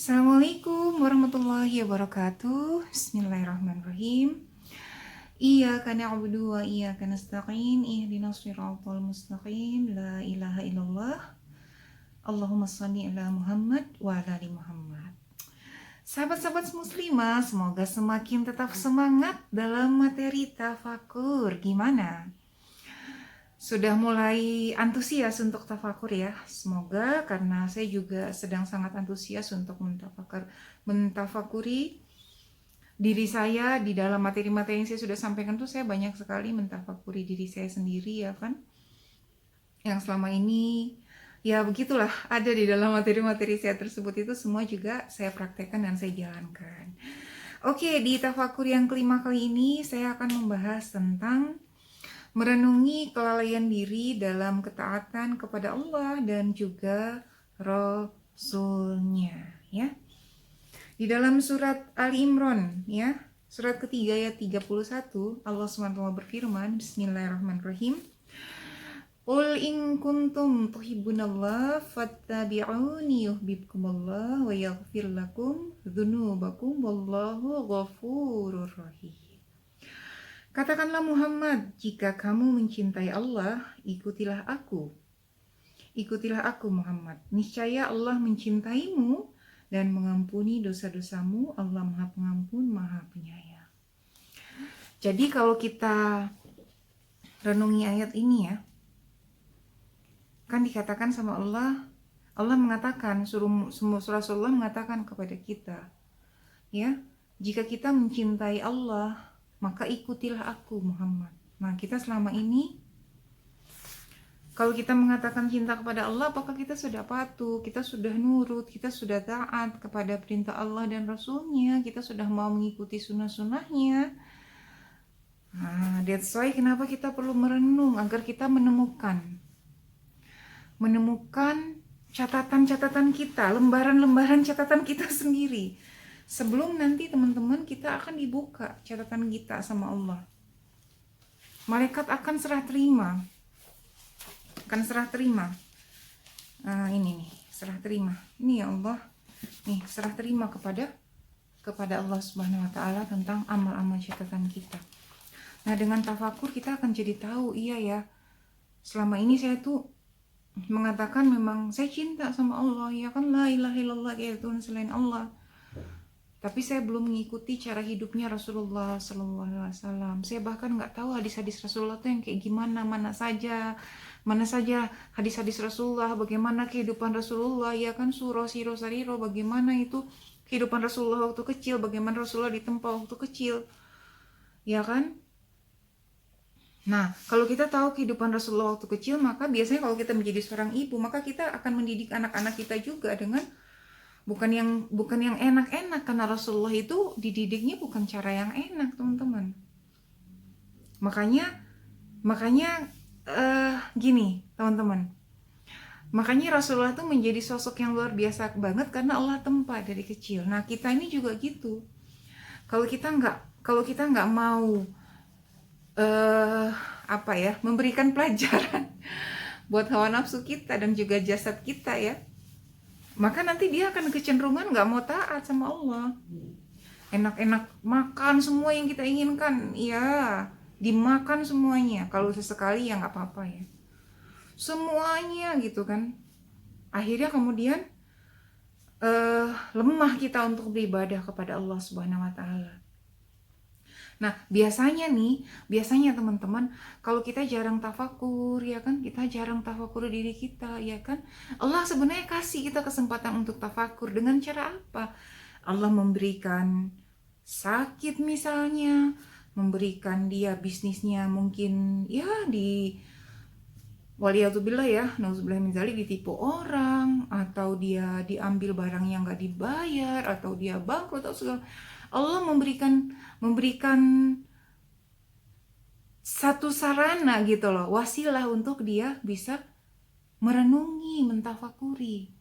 Assalamualaikum warahmatullahi wabarakatuh. Bismillahirrahmanirrahim. Iyyaka na'budu wa iyyaka nasta'in. Ihdinas shiratal mustaqim. La ilaha illallah. Allahumma shalli ala Muhammad wa ala ali Muhammad. Sahabat-sahabat muslimah, semoga semakin tetap semangat dalam materi tafakur. Gimana? Sudah mulai antusias untuk tafakur ya? Semoga, karena saya juga sedang sangat antusias untuk mentafakuri diri saya di dalam materi-materi yang saya sudah sampaikan tuh. Saya banyak sekali mentafakuri diri saya sendiri ya kan, yang selama ini ya begitulah ada di dalam materi-materi saya tersebut. Itu semua juga saya praktekkan dan saya jalankan. Oke, di tafakur yang kelima kali ini saya akan membahas tentang merenungi kelalaian diri dalam ketaatan kepada Allah dan juga Rasul-Nya ya. Di dalam surat Ali Imran ya, surat ketiga ayat 31, Allah SWT berfirman, Bismillahirrahmanirrahim. Qul in kuntum tuhibbunallah fattabi'uni yuhibbukumullah wa yaghfir lakum dzunubakum wallahu ghafurur rahim. Katakanlah Muhammad, jika kamu mencintai Allah, ikutilah aku. Ikutilah aku Muhammad. Niscaya Allah mencintaimu dan mengampuni dosa-dosamu. Allah Maha Pengampun, Maha Penyayang. Jadi kalau kita renungi ayat ini ya, kan dikatakan sama Allah, Allah mengatakan, Rasulullah mengatakan kepada kita, ya, jika kita mencintai Allah, maka ikutilah aku Muhammad. Nah, kita selama ini kalau kita mengatakan cinta kepada Allah, apakah kita sudah patuh, kita sudah nurut, kita sudah taat kepada perintah Allah dan Rasulnya, kita sudah mau mengikuti sunnah-sunnahnya. Nah, that's why kenapa kita perlu merenung, agar kita menemukan catatan-catatan kita, lembaran-lembaran catatan kita sendiri. Sebelum nanti teman-teman kita akan dibuka catatan kita sama Allah. Malaikat akan serah terima. Ini nih, serah terima. Ini ya Allah. Nih, serah terima kepada Allah Subhanahu wa taala tentang amal-amal catatan kita. Nah, dengan tafakur kita akan jadi tahu, iya ya. Selama ini saya tuh mengatakan memang saya cinta sama Allah, ya kan, la ilaha illallah, ya Tuhan selain Allah. Tapi saya belum mengikuti cara hidupnya Rasulullah Sallallahu Alaihi Wasallam. Saya bahkan nggak tahu hadis-hadis Rasulullah itu yang kayak gimana, mana saja hadis-hadis Rasulullah, bagaimana kehidupan Rasulullah, ya kan, surah siro sariro, bagaimana itu kehidupan Rasulullah waktu kecil, bagaimana Rasulullah ditempa waktu kecil, ya kan. Nah, kalau kita tahu kehidupan Rasulullah waktu kecil, maka biasanya kalau kita menjadi seorang ibu, maka kita akan mendidik anak-anak kita juga dengan bukan yang enak-enak, karena Rasulullah itu dididiknya bukan cara yang enak, teman-teman. Makanya gini, teman-teman. Makanya Rasulullah itu menjadi sosok yang luar biasa banget karena Allah tempa dari kecil. Nah, kita ini juga gitu. Kalau kita nggak mau memberikan pelajaran buat hawa nafsu kita dan juga jasad kita ya, maka nanti dia akan kecenderungan nggak mau taat sama Allah. Enak-enak makan semua yang kita inginkan, ya dimakan semuanya. Kalau sesekali ya nggak apa-apa ya, semuanya gitu kan. Akhirnya kemudian lemah kita untuk beribadah kepada Allah Subhanahu wa taala. Nah, biasanya teman-teman, kalau kita jarang tafakur, ya kan, kita jarang tafakur diri kita, ya kan, Allah sebenarnya kasih kita kesempatan untuk tafakur. Dengan cara apa? Allah memberikan sakit misalnya, memberikan dia bisnisnya mungkin ya waliyadzubillah ya, nauzubillah min dzalik, ditipu orang, atau dia diambil barang yang nggak dibayar, atau dia bangkrut atau segala. Allah memberikan satu sarana gitu loh, wasilah untuk dia bisa merenungi, mentafakuri.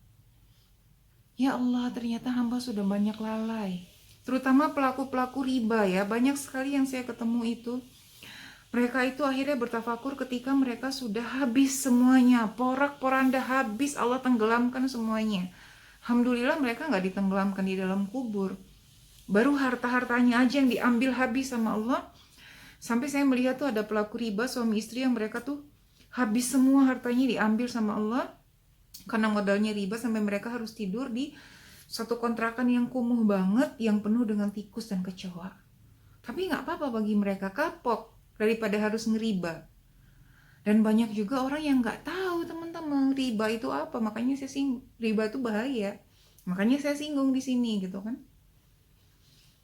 Ya Allah, ternyata hamba sudah banyak lalai. Terutama pelaku-pelaku riba ya, banyak sekali yang saya ketemu itu. Mereka itu akhirnya bertafakur ketika mereka sudah habis semuanya, porak-poranda habis, Allah tenggelamkan semuanya. Alhamdulillah mereka nggak ditenggelamkan di dalam kubur. Baru harta-hartanya aja yang diambil habis sama Allah. Sampai saya melihat tuh ada pelaku riba suami istri yang mereka tuh habis semua hartanya diambil sama Allah karena modalnya riba, sampai mereka harus tidur di satu kontrakan yang kumuh banget yang penuh dengan tikus dan kecoa. Tapi nggak apa-apa bagi mereka, kapok daripada harus ngeriba. Dan banyak juga orang yang nggak tahu teman-teman riba itu apa, makanya riba itu bahaya. Makanya saya singgung di sini gitu kan.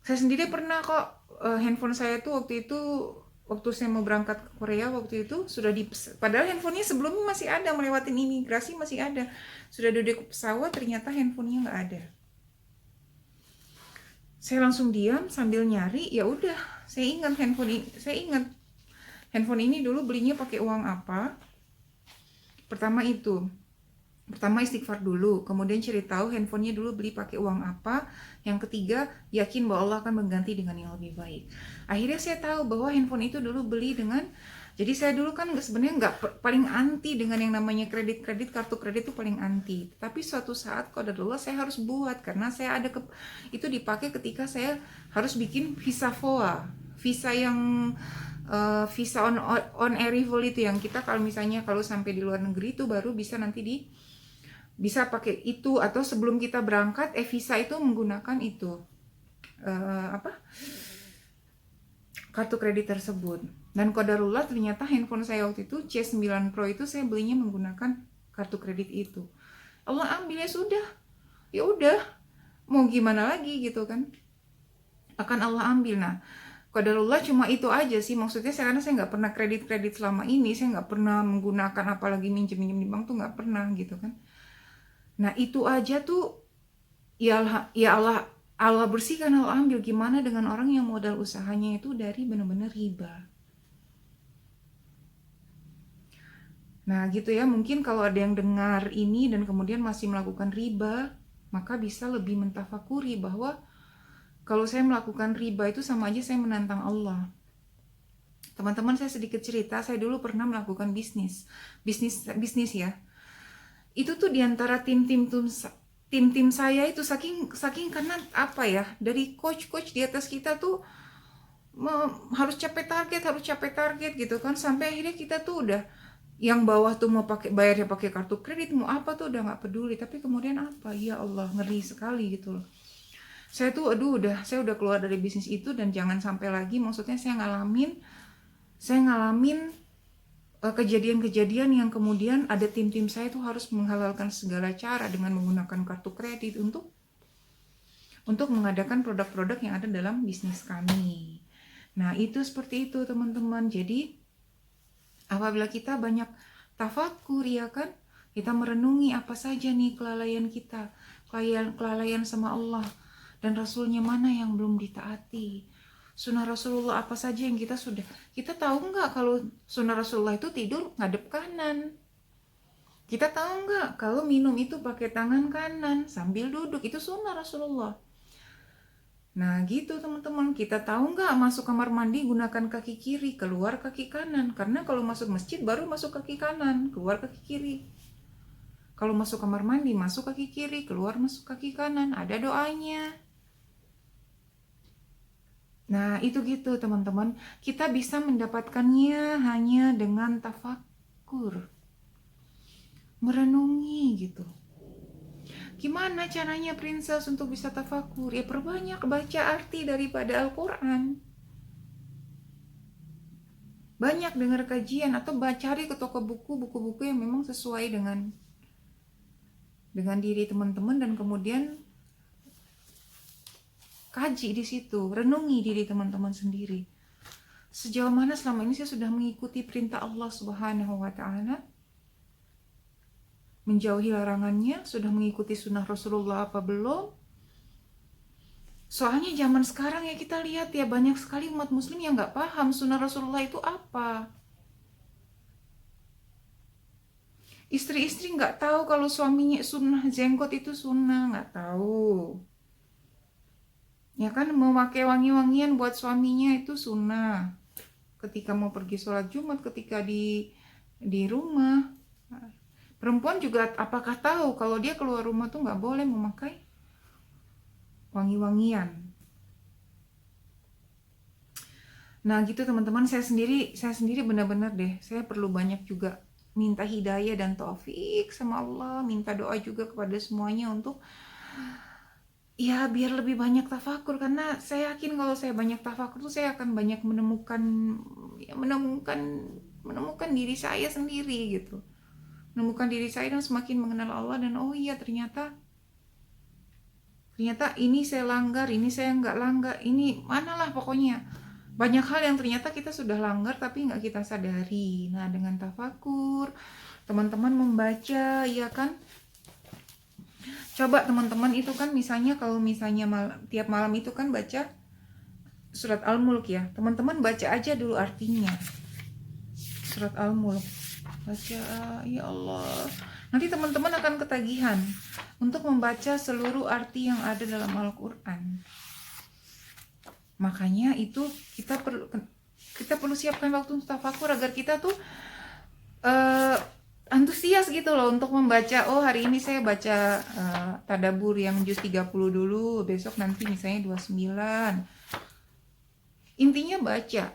Saya sendiri pernah kok, handphone saya tuh waktu saya mau berangkat ke Korea waktu itu sudah padahal handphonenya sebelumnya masih ada, melewatin imigrasi masih ada. Sudah duduk pesawat ternyata handphonenya nggak ada. Saya langsung diam sambil nyari, ya udah, saya ingat handphone ini dulu belinya pakai uang apa. Pertama istighfar dulu, kemudian cari tahu handphonenya dulu beli pakai uang apa. Yang ketiga, yakin bahwa Allah akan mengganti dengan yang lebih baik. Akhirnya saya tahu bahwa handphone itu dulu beli dengan, jadi saya dulu kan sebenarnya nggak, paling anti dengan yang namanya kredit, kartu kredit itu paling anti. Tapi suatu saat qadarullah saya harus buat, karena saya ada itu dipakai ketika saya harus bikin visa VOA, visa yang visa on arrival itu, yang kita kalau misalnya kalau sampai di luar negeri itu baru bisa nanti bisa pakai itu, atau sebelum kita berangkat visa itu menggunakan itu kartu kredit tersebut. Dan qadarullah ternyata handphone saya waktu itu C9 Pro itu saya belinya menggunakan kartu kredit itu. Allah ambil, ya udah mau gimana lagi gitu kan, akan Allah ambil. Nah qadarullah cuma itu aja sih, maksudnya karena saya nggak pernah kredit selama ini, saya nggak pernah menggunakan, apalagi minjem di bank tuh nggak pernah gitu kan. Nah itu aja tuh ya Allah bersihkan, Allah ambil. Gimana dengan orang yang modal usahanya itu dari benar-benar riba. Nah gitu ya, mungkin kalau ada yang dengar ini dan kemudian masih melakukan riba, maka bisa lebih mentafakuri bahwa kalau saya melakukan riba itu sama aja saya menantang Allah. Teman-teman, saya sedikit cerita, saya dulu pernah melakukan bisnis ya. Itu tuh diantara tim saya itu saking karena apa ya, dari coach di atas kita tuh harus capai target gitu kan, sampai akhirnya kita tuh udah yang bawah tuh mau bayarnya pakai kartu kredit, mau apa tuh udah nggak peduli. Tapi kemudian apa, ya Allah, ngeri sekali gitu loh. Saya tuh saya udah keluar dari bisnis itu, dan jangan sampai lagi, maksudnya saya ngalamin kejadian-kejadian yang kemudian ada tim saya tuh harus menghalalkan segala cara dengan menggunakan kartu kredit untuk mengadakan produk-produk yang ada dalam bisnis kami. Nah itu seperti itu teman-teman. Jadi apabila kita banyak tafakur ya kan, kita merenungi apa saja nih kelalaian kita, kelalaian sama Allah dan Rasulnya mana yang belum ditaati. Sunnah Rasulullah apa saja yang kita tahu nggak kalau sunnah Rasulullah itu tidur ngadep kanan? Kita tahu nggak kalau minum itu pakai tangan kanan sambil duduk, itu sunnah Rasulullah. Nah gitu teman-teman, kita tahu nggak masuk kamar mandi gunakan kaki kiri, keluar kaki kanan, karena kalau masuk masjid baru masuk kaki kanan, keluar kaki kiri. Kalau masuk kamar mandi masuk kaki kiri, keluar masuk kaki kanan, ada doanya. Nah itu gitu teman-teman, kita bisa mendapatkannya hanya dengan tafakur, merenungi gitu. Gimana caranya princess untuk bisa tafakur? Ya perbanyak baca arti daripada Al-Quran, banyak dengar kajian, atau cari ke toko buku-buku yang memang sesuai dengan diri teman-teman, dan kemudian kaji di situ, renungi diri teman-teman sendiri. Sejauh mana selama ini saya sudah mengikuti perintah Allah Subhanahu wa Ta'ala, menjauhi larangannya, sudah mengikuti sunnah Rasulullah apa belum? Soalnya zaman sekarang ya kita lihat ya, banyak sekali umat muslim yang nggak paham sunnah Rasulullah itu apa. Istri-istri nggak tahu kalau suaminya sunnah jenggot itu sunnah, nggak tahu. Ya kan, mau pakai wangi-wangian buat suaminya itu sunnah. Ketika mau pergi sholat Jumat, ketika di rumah. Perempuan juga apakah tahu kalau dia keluar rumah tuh nggak boleh memakai wangi-wangian. Nah gitu teman-teman, saya sendiri benar-benar deh, saya perlu banyak juga minta hidayah dan taufik sama Allah, minta doa juga kepada semuanya untuk ya biar lebih banyak tafakur, karena saya yakin kalau saya banyak tafakur tuh saya akan banyak menemukan ya, menemukan diri saya sendiri gitu. Menemukan diri saya dan semakin mengenal Allah, dan oh iya ternyata ini saya langgar, ini saya nggak langgar, ini manalah pokoknya banyak hal yang ternyata kita sudah langgar tapi nggak kita sadari. Nah dengan tafakur teman-teman membaca ya kan, coba teman-teman itu kan misalnya kalau misalnya tiap malam itu kan baca surat Al-Mulk ya, teman-teman baca aja dulu artinya surat Al-Mulk, baca ya Allah, nanti teman-teman akan ketagihan untuk membaca seluruh arti yang ada dalam Al-Quran. Makanya itu kita perlu siapkan waktu untuk tafakur agar kita tuh antusias gitu loh untuk membaca. Oh hari ini saya baca tadabur yang juz 30 dulu, besok nanti misalnya 29. Intinya baca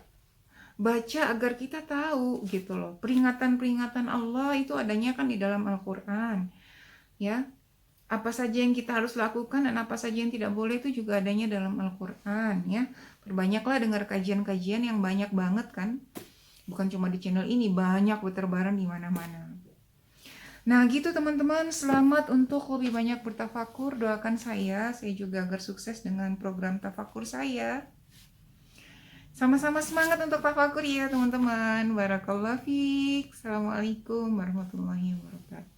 agar kita tahu gitu loh, peringatan-peringatan Allah itu adanya kan di dalam Al-Quran ya. Apa saja yang kita harus lakukan dan apa saja yang tidak boleh itu juga adanya dalam Al-Quran ya. Perbanyaklah dengar kajian-kajian yang banyak banget kan, bukan cuma di channel ini, banyak berterbaran di mana-mana. Nah gitu teman-teman, selamat untuk lebih banyak bertafakur. Doakan saya juga agar sukses dengan program tafakur saya. Sama-sama semangat untuk tafakur ya teman-teman. Barakallahu fiik. Assalamualaikum warahmatullahi wabarakatuh.